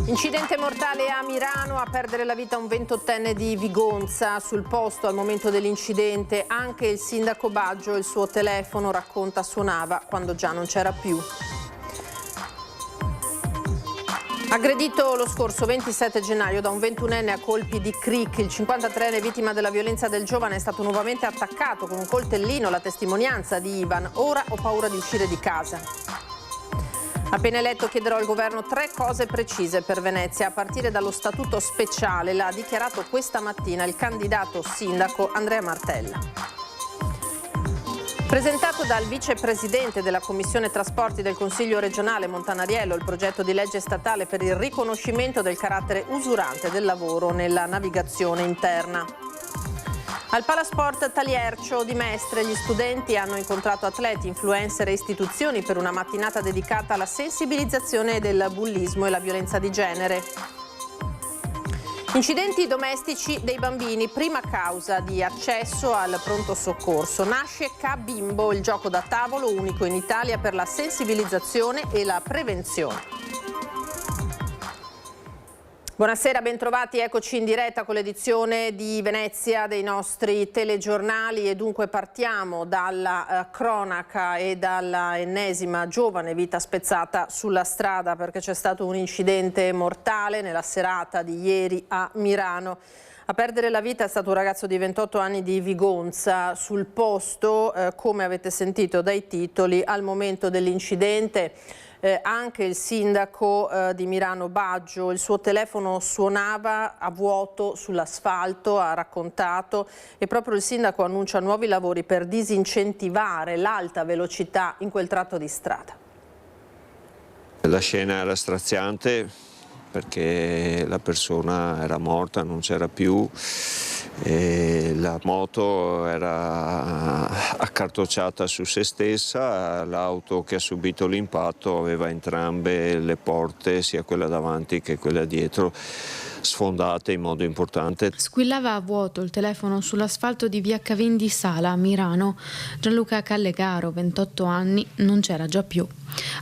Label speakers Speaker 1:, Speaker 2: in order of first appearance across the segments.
Speaker 1: Incidente mortale a Mirano, a perdere la vita un 28enne di Vigonza. Sul posto al momento dell'incidente anche il sindaco Baggio, il suo telefono, racconta, suonava quando già non c'era più. Aggredito lo scorso 27 gennaio da un 21enne a colpi di cric, il 53enne vittima della violenza del giovane è stato nuovamente attaccato con un coltellino, la testimonianza di Ivan. Ora ho paura di uscire di casa. Appena eletto chiederò al governo 3 cose precise per Venezia, a partire dallo statuto speciale, l'ha dichiarato questa mattina il candidato sindaco Andrea Martella. Presentato dal vicepresidente della Commissione Trasporti del Consiglio regionale Montanariello il progetto di legge statale per il riconoscimento del carattere usurante del lavoro nella navigazione interna. Al Palasport Taliercio di Mestre gli studenti hanno incontrato atleti, influencer e istituzioni per una mattinata dedicata alla sensibilizzazione del bullismo e la violenza di genere. Incidenti domestici dei bambini, prima causa di accesso al pronto soccorso. Nasce K-Bimbo, il gioco da tavolo unico in Italia per la sensibilizzazione e la prevenzione. Buonasera, bentrovati, eccoci in diretta con l'edizione di Venezia dei nostri telegiornali e dunque partiamo dalla cronaca e dalla ennesima giovane vita spezzata sulla strada perché c'è stato un incidente mortale nella serata di ieri a Mirano. A perdere la vita è stato un ragazzo di 28 anni di Vigonza. Sul posto, come avete sentito dai titoli, al momento dell'incidente anche il sindaco di Mirano Baggio, il suo telefono suonava a vuoto sull'asfalto, ha raccontato, e proprio il sindaco annuncia nuovi lavori per disincentivare l'alta velocità in quel tratto di strada.
Speaker 2: La scena era straziante perché la persona era morta, non c'era più. E la moto era accartocciata su se stessa, l'auto che ha subito l'impatto aveva entrambe le porte, sia quella davanti che quella dietro, sfondate in modo importante.
Speaker 3: Squillava a vuoto il telefono sull'asfalto di via Cavin di Sala a Mirano. Gianluca Callegaro, 28 anni, non c'era già più.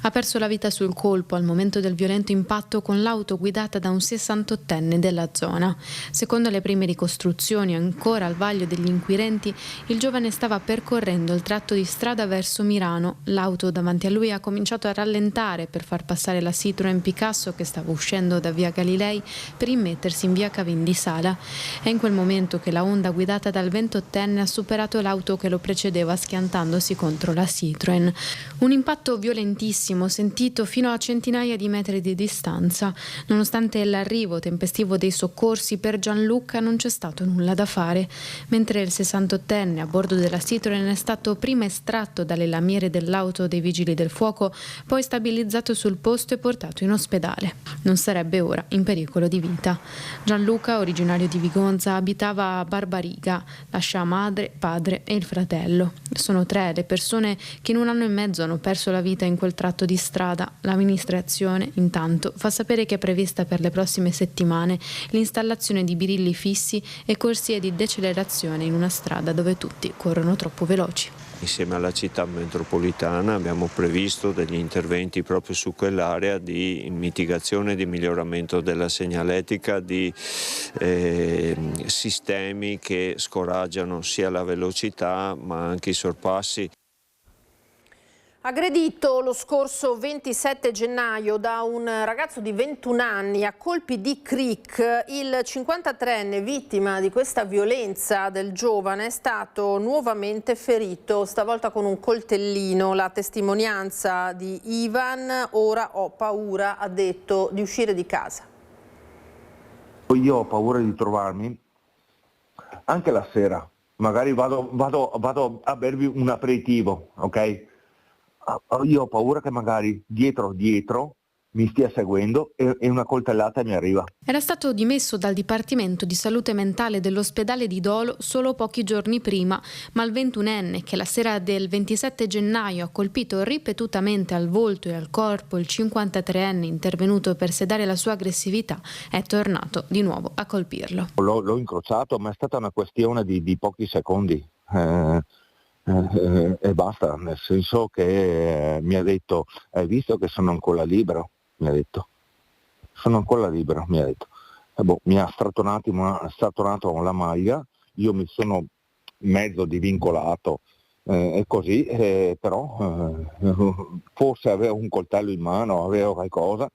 Speaker 3: Ha perso la vita sul colpo al momento del violento impatto con l'auto guidata da un 68enne della zona. Secondo le prime ricostruzioni, ancora al vaglio degli inquirenti, il giovane stava percorrendo il tratto di strada verso Mirano. L'auto davanti a lui ha cominciato a rallentare per far passare la Citroen Picasso che stava uscendo da via Galilei per immettersi in via Cavin di Sala. È in quel momento che la Honda guidata dal 28enne ha superato l'auto che lo precedeva schiantandosi contro la Citroen. Un impatto violentissimo sentito fino a centinaia di metri di distanza. Nonostante l'arrivo tempestivo dei soccorsi, per Gianluca non c'è stato nulla da fare. Mentre il 68enne a bordo della Citroen è stato prima estratto dalle lamiere dell'auto dei vigili del fuoco, poi stabilizzato sul posto e portato in ospedale. Non sarebbe ora in pericolo di vita. Gianluca, originario di Vigonza, abitava a Barbariga, lascia madre, padre e il fratello. Sono 3 le persone che in un anno e mezzo hanno perso la vita in quel tratto di strada. L'amministrazione, intanto, fa sapere che è prevista per le prossime settimane l'installazione di birilli fissi e corsie di decelerazione in una strada dove tutti corrono troppo veloci.
Speaker 2: Insieme alla città metropolitana abbiamo previsto degli interventi proprio su quell'area di mitigazione e di miglioramento della segnaletica, di sistemi che scoraggiano sia la velocità ma anche i sorpassi.
Speaker 1: Aggredito lo scorso 27 gennaio da un ragazzo di 21 anni a colpi di cric, il 53enne vittima di questa violenza del giovane è stato nuovamente ferito, stavolta con un coltellino. La testimonianza di Ivan: ora ho paura, ha detto, di uscire di casa.
Speaker 4: Io ho paura di trovarmi anche la sera, magari vado a bervi un aperitivo, ok? Io ho paura che magari dietro mi stia seguendo e una coltellata mi arriva.
Speaker 3: Era stato dimesso dal Dipartimento di Salute Mentale dell'ospedale di Dolo solo pochi giorni prima, ma il 21enne che la sera del 27 gennaio ha colpito ripetutamente al volto e al corpo il 53enne intervenuto per sedare la sua aggressività è tornato di nuovo a colpirlo.
Speaker 4: L'ho incrociato, ma è stata una questione di pochi secondi. E basta, nel senso che mi ha detto: hai visto che sono ancora libero? Mi ha detto. sono ancora libero, mi ha detto. Mi ha strattonato la maglia, io mi sono mezzo divincolato e così, però forse avevo un coltello in mano, avevo qualcosa,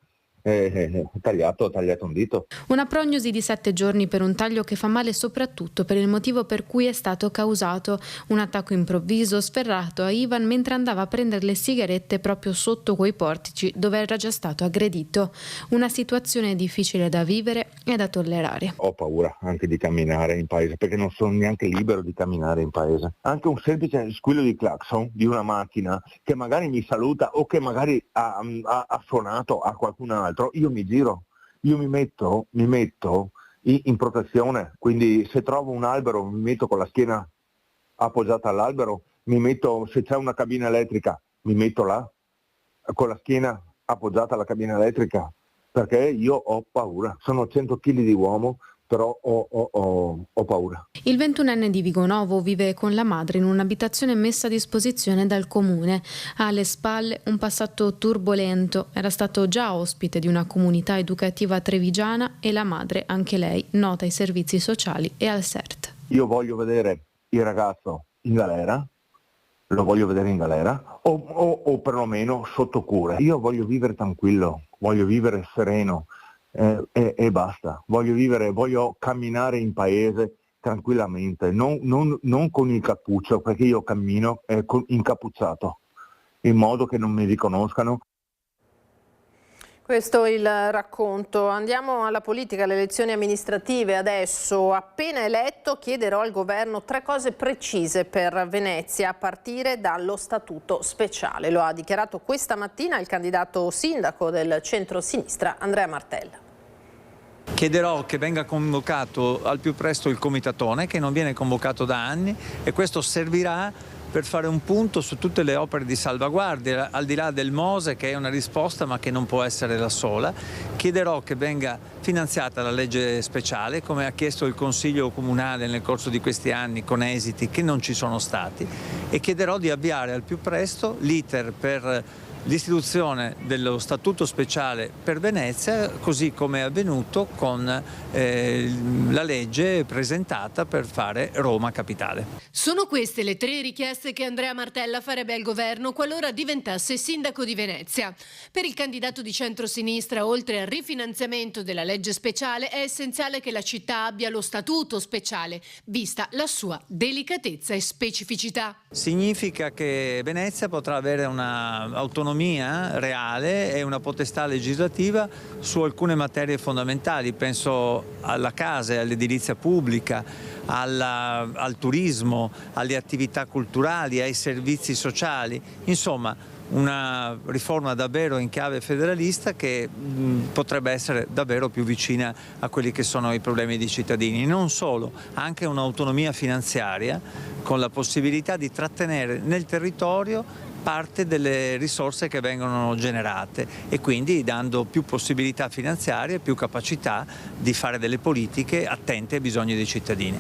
Speaker 4: tagliato un dito.
Speaker 3: Una prognosi di 7 giorni per un taglio che fa male soprattutto per il motivo per cui è stato causato: un attacco improvviso sferrato a Ivan mentre andava a prendere le sigarette proprio sotto quei portici dove era già stato aggredito. Una situazione difficile da vivere e da tollerare.
Speaker 4: Ho paura anche di camminare in paese, perché non sono neanche libero di camminare in paese. Anche un semplice squillo di clacson di una macchina che magari mi saluta o che magari ha suonato a qualcun altro, io mi giro, io mi metto in protezione, quindi se trovo un albero mi metto con la schiena appoggiata all'albero, se c'è una cabina elettrica mi metto là con la schiena appoggiata alla cabina elettrica, perché io ho paura, sono 100 kg di uomo, però ho paura.
Speaker 3: Il 21enne di Vigonovo vive con la madre in un'abitazione messa a disposizione dal comune. Ha alle spalle un passato turbolento, era stato già ospite di una comunità educativa trevigiana e la madre, anche lei, nota ai servizi sociali e al CERT.
Speaker 4: Io voglio vedere il ragazzo in galera, lo voglio vedere in galera o perlomeno sotto cura. Io voglio vivere tranquillo, voglio vivere sereno. E basta, voglio camminare in paese tranquillamente, non con il cappuccio, perché io cammino incappucciato, in modo che non mi riconoscano.
Speaker 1: Questo è il racconto. Andiamo alla politica, alle elezioni amministrative adesso. Appena eletto chiederò al governo 3 cose precise per Venezia, a partire dallo statuto speciale. Lo ha dichiarato questa mattina il candidato sindaco del centro-sinistra Andrea Martella.
Speaker 5: Chiederò che venga convocato al più presto il comitatone, che non viene convocato da anni, e questo servirà per fare un punto su tutte le opere di salvaguardia, al di là del Mose, che è una risposta ma che non può essere la sola. Chiederò che venga finanziata la legge speciale, come ha chiesto il Consiglio Comunale nel corso di questi anni, con esiti che non ci sono stati, e chiederò di avviare al più presto l'iter per l'istituzione dello statuto speciale per Venezia, così come è avvenuto con la legge presentata per fare Roma capitale.
Speaker 6: Sono queste le 3 richieste che Andrea Martella farebbe al governo qualora diventasse sindaco di Venezia. Per il candidato di centrosinistra, oltre al rifinanziamento della legge speciale, è essenziale che la città abbia lo statuto speciale, vista la sua delicatezza e specificità.
Speaker 5: Significa che Venezia potrà avere un'autonomia reale e una potestà legislativa su alcune materie fondamentali. Penso alla casa e all'edilizia pubblica, al turismo, alle attività culturali, ai servizi sociali. Insomma, una riforma davvero in chiave federalista che potrebbe essere davvero più vicina a quelli che sono i problemi dei cittadini. Non solo, anche un'autonomia finanziaria con la possibilità di trattenere nel territorio parte delle risorse che vengono generate, e quindi dando più possibilità finanziarie, più capacità di fare delle politiche attente ai bisogni dei cittadini.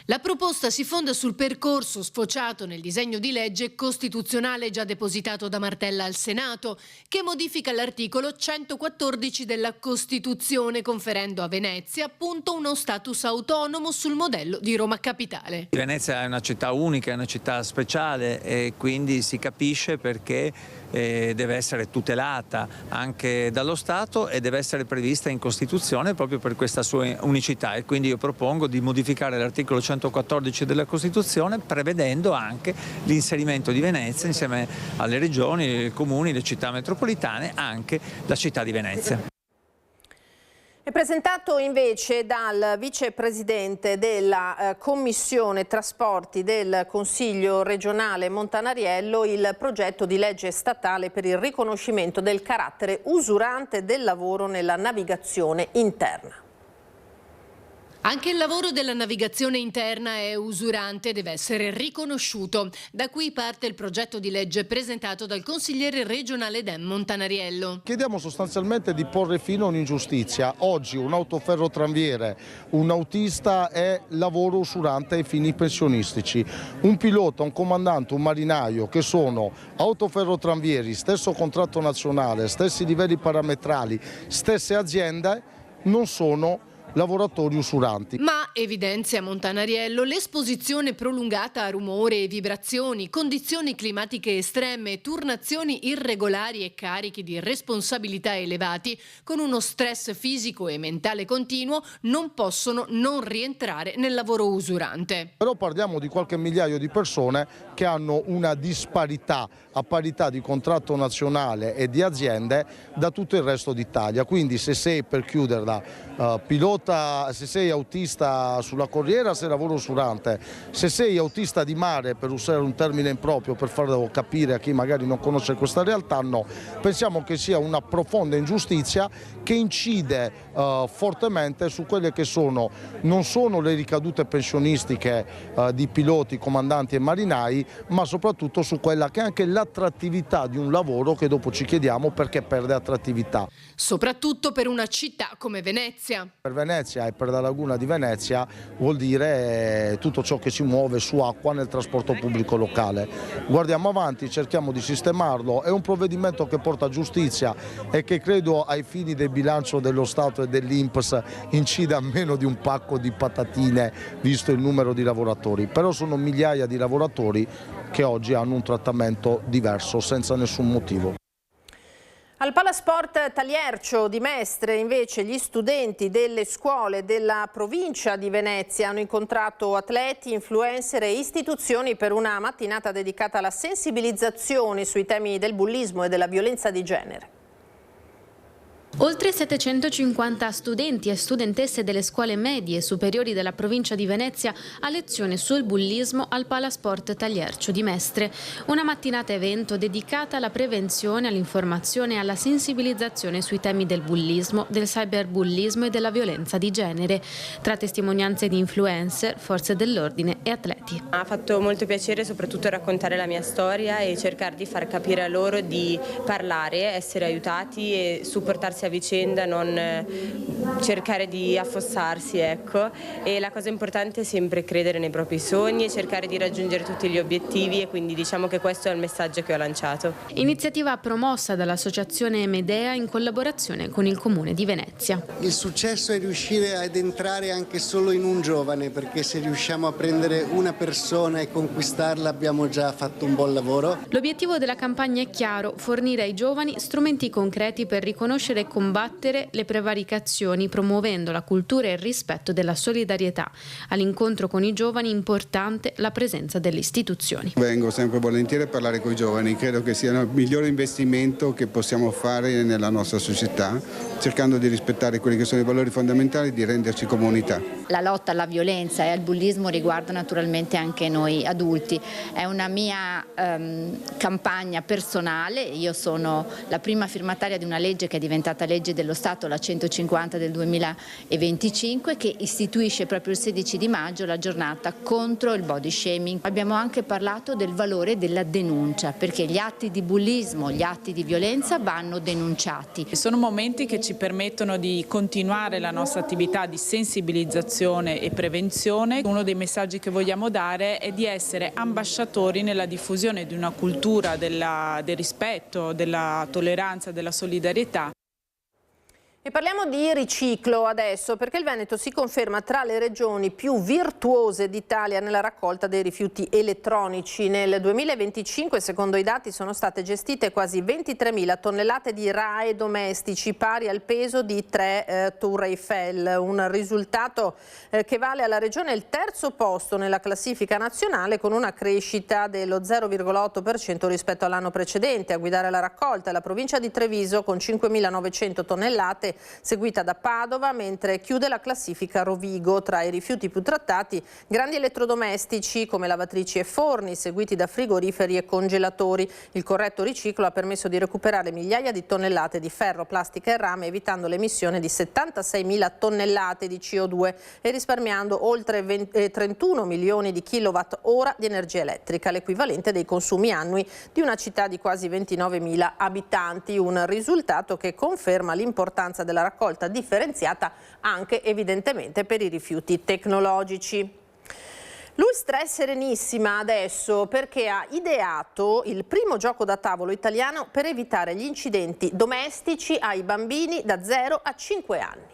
Speaker 6: La proposta si fonda sul percorso sfociato nel disegno di legge costituzionale già depositato da Martella al Senato, che modifica l'articolo 114 della Costituzione, conferendo a Venezia appunto uno status autonomo sul modello di Roma Capitale.
Speaker 5: Venezia è una città unica, è una città speciale, e quindi si capisce perché deve essere tutelata anche dallo Stato e deve essere prevista in Costituzione proprio per questa sua unicità, e quindi io propongo di modificare l'articolo 114 della Costituzione, prevedendo anche l'inserimento di Venezia insieme alle regioni, ai comuni, le città metropolitane, anche la città di Venezia.
Speaker 1: È presentato invece dal vicepresidente della Commissione Trasporti del Consiglio regionale Montanariello il progetto di legge statale per il riconoscimento del carattere usurante del lavoro nella navigazione interna.
Speaker 6: Anche il lavoro della navigazione interna è usurante e deve essere riconosciuto. Da qui parte il progetto di legge presentato dal consigliere regionale Dem Montanariello.
Speaker 7: Chiediamo sostanzialmente di porre fine a un'ingiustizia. Oggi un autoferrotranviere, un autista è lavoro usurante ai fini pensionistici. Un pilota, un comandante, un marinaio che sono autoferrotranvieri, stesso contratto nazionale, stessi livelli parametrali, stesse aziende, non sono lavoratori usuranti.
Speaker 6: Ma, evidenzia Montanariello, l'esposizione prolungata a rumore e vibrazioni, condizioni climatiche estreme, turnazioni irregolari e carichi di responsabilità elevati, con uno stress fisico e mentale continuo, non possono non rientrare nel lavoro usurante.
Speaker 7: Però parliamo di qualche migliaio di persone che hanno una disparità a parità di contratto nazionale e di aziende da tutto il resto d'Italia. Quindi se sei, per chiuderla, pilota, se sei autista sulla corriera sei lavoro usurante, se sei autista di mare, per usare un termine improprio per farlo capire a chi magari non conosce questa realtà, no, pensiamo che sia una profonda ingiustizia che incide fortemente su quelle che sono, non sono le ricadute pensionistiche di piloti, comandanti e marinai, ma soprattutto su quella che è anche l'attrattività di un lavoro che dopo ci chiediamo perché perde attrattività.
Speaker 6: Soprattutto per una città come Venezia.
Speaker 7: Per Venezia e per la laguna di Venezia vuol dire tutto ciò che si muove su acqua nel trasporto pubblico locale. Guardiamo avanti, cerchiamo di sistemarlo, è un provvedimento che porta giustizia e che credo ai fini del bilancio dello Stato e dell'INPS incida meno di un pacco di patatine visto il numero di lavoratori, però sono migliaia di lavoratori che oggi hanno un trattamento diverso senza nessun motivo.
Speaker 1: Al Palasport Taliercio di Mestre invece gli studenti delle scuole della provincia di Venezia hanno incontrato atleti, influencer e istituzioni per una mattinata dedicata alla sensibilizzazione sui temi del bullismo e della violenza di genere.
Speaker 3: Oltre 750 studenti e studentesse delle scuole medie e superiori della provincia di Venezia a lezione sul bullismo al Palasport Taliercio di Mestre. Una mattinata evento dedicata alla prevenzione, all'informazione e alla sensibilizzazione sui temi del bullismo, del cyberbullismo e della violenza di genere, tra testimonianze di influencer, forze dell'ordine e atleti.
Speaker 8: Ha fatto molto piacere soprattutto raccontare la mia storia e cercare di far capire a loro di parlare, essere aiutati e supportarsi a vicenda, non cercare di affossarsi, ecco. E la cosa importante è sempre credere nei propri sogni e cercare di raggiungere tutti gli obiettivi, e quindi diciamo che questo è il messaggio che ho lanciato.
Speaker 3: Iniziativa promossa dall'associazione Medea in collaborazione con il Comune di Venezia.
Speaker 9: Il successo è riuscire ad entrare anche solo in un giovane, perché se riusciamo a prendere una persona e conquistarla abbiamo già fatto un buon lavoro.
Speaker 3: L'obiettivo della campagna è chiaro: fornire ai giovani strumenti concreti per riconoscere e combattere le prevaricazioni, promuovendo la cultura e il rispetto della solidarietà. All'incontro con i giovani è importante la presenza delle istituzioni.
Speaker 10: Vengo sempre volentieri a parlare con i giovani, credo che sia il migliore investimento che possiamo fare nella nostra società, cercando di rispettare quelli che sono i valori fondamentali e di renderci comunità.
Speaker 11: La lotta alla violenza e al bullismo riguarda naturalmente anche noi adulti. È una mia campagna personale, io sono la prima firmataria di una legge che è diventata legge dello Stato, la 150 del 2025, che istituisce proprio il 16 di maggio la giornata contro il body shaming. Abbiamo anche parlato del valore della denuncia, perché gli atti di bullismo, gli atti di violenza vanno denunciati.
Speaker 12: Sono momenti che ci permettono di continuare la nostra attività di sensibilizzazione e prevenzione. Uno dei messaggi che vogliamo dare è di essere ambasciatori nella diffusione di una cultura del rispetto, della tolleranza, della solidarietà.
Speaker 1: E parliamo di riciclo adesso, perché il Veneto si conferma tra le regioni più virtuose d'Italia nella raccolta dei rifiuti elettronici. Nel 2025, secondo i dati, sono state gestite quasi 23.000 tonnellate di RAEE domestici, pari al peso di 3 Tour Eiffel, un risultato che vale alla regione il terzo posto nella classifica nazionale, con una crescita dello 0,8% rispetto all'anno precedente. A guidare la raccolta è la provincia di Treviso con 5.900 tonnellate Tonnellate, seguita da Padova, mentre chiude la classifica Rovigo. Tra i rifiuti più trattati, grandi elettrodomestici come lavatrici e forni, seguiti da frigoriferi e congelatori. Il corretto riciclo ha permesso di recuperare migliaia di tonnellate di ferro, plastica e rame, evitando l'emissione di 76.000 tonnellate di CO2 e risparmiando oltre 31 milioni di kilowatt-ora di energia elettrica, l'equivalente dei consumi annui di una città di quasi 29.000 abitanti. Un risultato che conferma l'importanza della raccolta differenziata anche evidentemente per i rifiuti tecnologici. L'Ulstra è serenissima adesso perché ha ideato il primo gioco da tavolo italiano per evitare gli incidenti domestici ai bambini da 0 a 5 anni.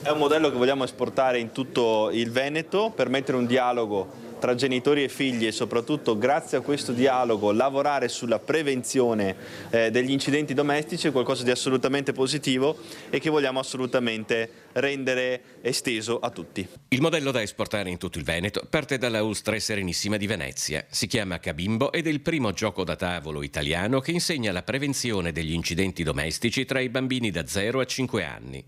Speaker 13: È un modello che vogliamo esportare in tutto il Veneto, permettere un dialogo tra genitori e figli e soprattutto grazie a questo dialogo lavorare sulla prevenzione degli incidenti domestici è qualcosa di assolutamente positivo e che vogliamo assolutamente rendere esteso a tutti.
Speaker 14: Il modello da esportare in tutto il Veneto parte dalla Ulstra Serenissima di Venezia. Si chiama Cabimbo ed è il primo gioco da tavolo italiano che insegna la prevenzione degli incidenti domestici tra i bambini da 0 a 5 anni.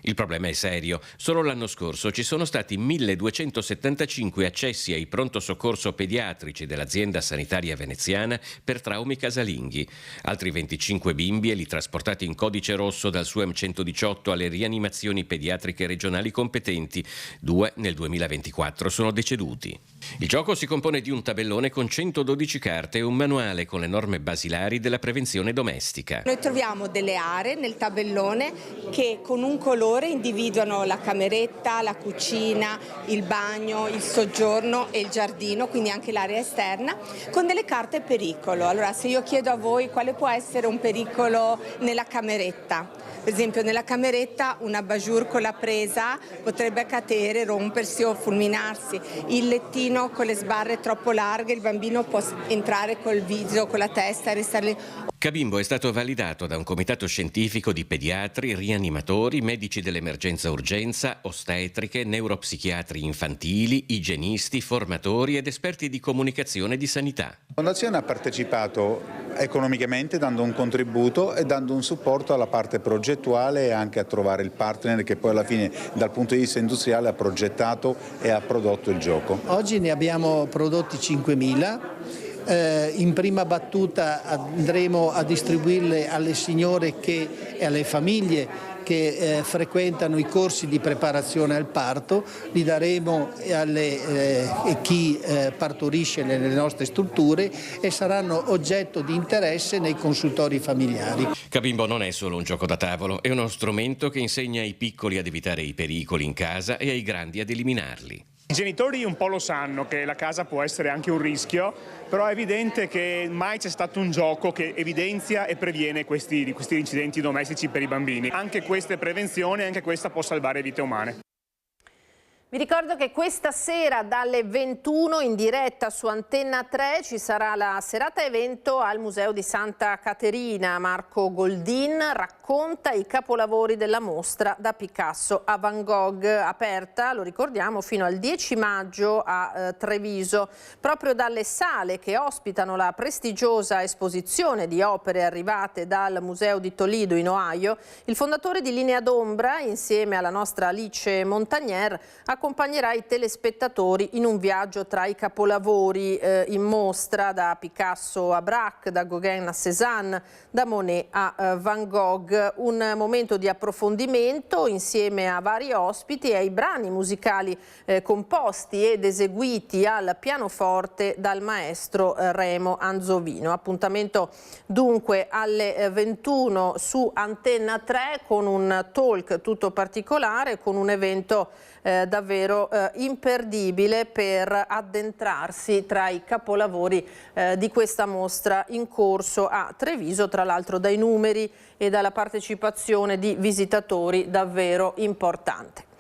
Speaker 14: Il problema è serio. Solo l'anno scorso ci sono stati 1.275 accessi ai pronto soccorso pediatrici dell'azienda sanitaria veneziana per traumi casalinghi. Altri 25 bimbi e li trasportati in codice rosso dal SUEM 118 alle rianimazioni pediatriche regionali competenti. 2 nel 2024 sono deceduti. Il gioco si compone di un tabellone con 112 carte e un manuale con le norme basilari della prevenzione domestica.
Speaker 15: Noi troviamo delle aree nel tabellone che con un colore individuano la cameretta, la cucina, il bagno, il soggiorno e il giardino, quindi anche l'area esterna, con delle carte pericolo. Allora, se io chiedo a voi quale può essere un pericolo nella cameretta, per esempio nella cameretta una bajour con la presa potrebbe cadere, rompersi o fulminarsi, il lettino con le sbarre troppo larghe, il bambino può entrare col viso, con la testa e restare lì.
Speaker 14: Cabimbo è stato validato da un comitato scientifico di pediatri, rianimatori, medici dell'emergenza urgenza, ostetriche, neuropsichiatri infantili, igienisti, formatori ed esperti di comunicazione e di sanità.
Speaker 16: La Fondazione ha partecipato economicamente dando un contributo e dando un supporto alla parte progettuale e anche a trovare il partner che poi alla fine dal punto di vista industriale ha progettato e ha prodotto il gioco.
Speaker 17: Oggi ne abbiamo prodotti 5.000. In prima battuta andremo a distribuirle alle signore e alle famiglie che frequentano i corsi di preparazione al parto, li daremo a chi partorisce nelle nostre strutture e saranno oggetto di interesse nei consultori familiari.
Speaker 14: Cabimbo non è solo un gioco da tavolo, è uno strumento che insegna ai piccoli ad evitare i pericoli in casa e ai grandi ad eliminarli.
Speaker 18: I genitori un po' lo sanno che la casa può essere anche un rischio, però è evidente che mai c'è stato un gioco che evidenzia e previene questi incidenti domestici per i bambini. Anche questa è prevenzione, anche questa può salvare vite umane.
Speaker 1: Vi ricordo che questa sera dalle 21 in diretta su Antenna 3 ci sarà la serata evento al Museo di Santa Caterina. Marco Goldin racconta i capolavori della mostra da Picasso a Van Gogh, aperta, lo ricordiamo, fino al 10 maggio a Treviso. Proprio dalle sale che ospitano la prestigiosa esposizione di opere arrivate dal Museo di Toledo in Ohio, il fondatore di Linea d'Ombra, insieme alla nostra Alice Montagnier, accompagnerà i telespettatori in un viaggio tra i capolavori in mostra, da Picasso a Braque, da Gauguin a Cézanne, da Monet a Van Gogh. Un momento di approfondimento insieme a vari ospiti e ai brani musicali composti ed eseguiti al pianoforte dal maestro Remo Anzovino. Appuntamento dunque alle 21 su Antenna 3 con un talk tutto particolare, con un evento davvero imperdibile per addentrarsi tra i capolavori di questa mostra in corso a Treviso, tra l'altro dai numeri e dalla partecipazione di visitatori davvero importante.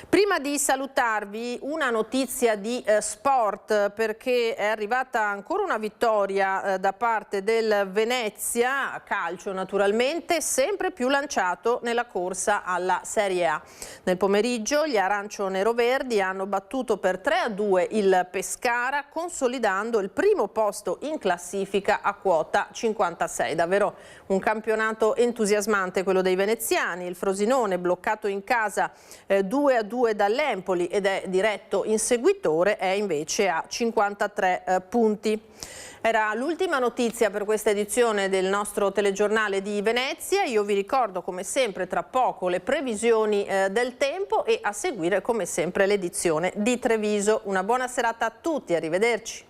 Speaker 1: Prima di salutarvi una notizia di sport, perché è arrivata ancora una vittoria da parte del Venezia, calcio naturalmente, sempre più lanciato nella corsa alla Serie A. Nel pomeriggio gli arancio-neroverdi hanno battuto per 3-2 il Pescara, consolidando il primo posto in classifica a quota 56. Davvero un campionato entusiasmante quello dei veneziani. Il Frosinone, bloccato in casa 2-2 dall'Empoli ed è diretto inseguitore, è invece a 53 punti. Era l'ultima notizia per questa edizione del nostro telegiornale di Venezia. Io vi ricordo come sempre tra poco le previsioni del tempo e a seguire come sempre l'edizione di Treviso. Una buona serata a tutti, arrivederci.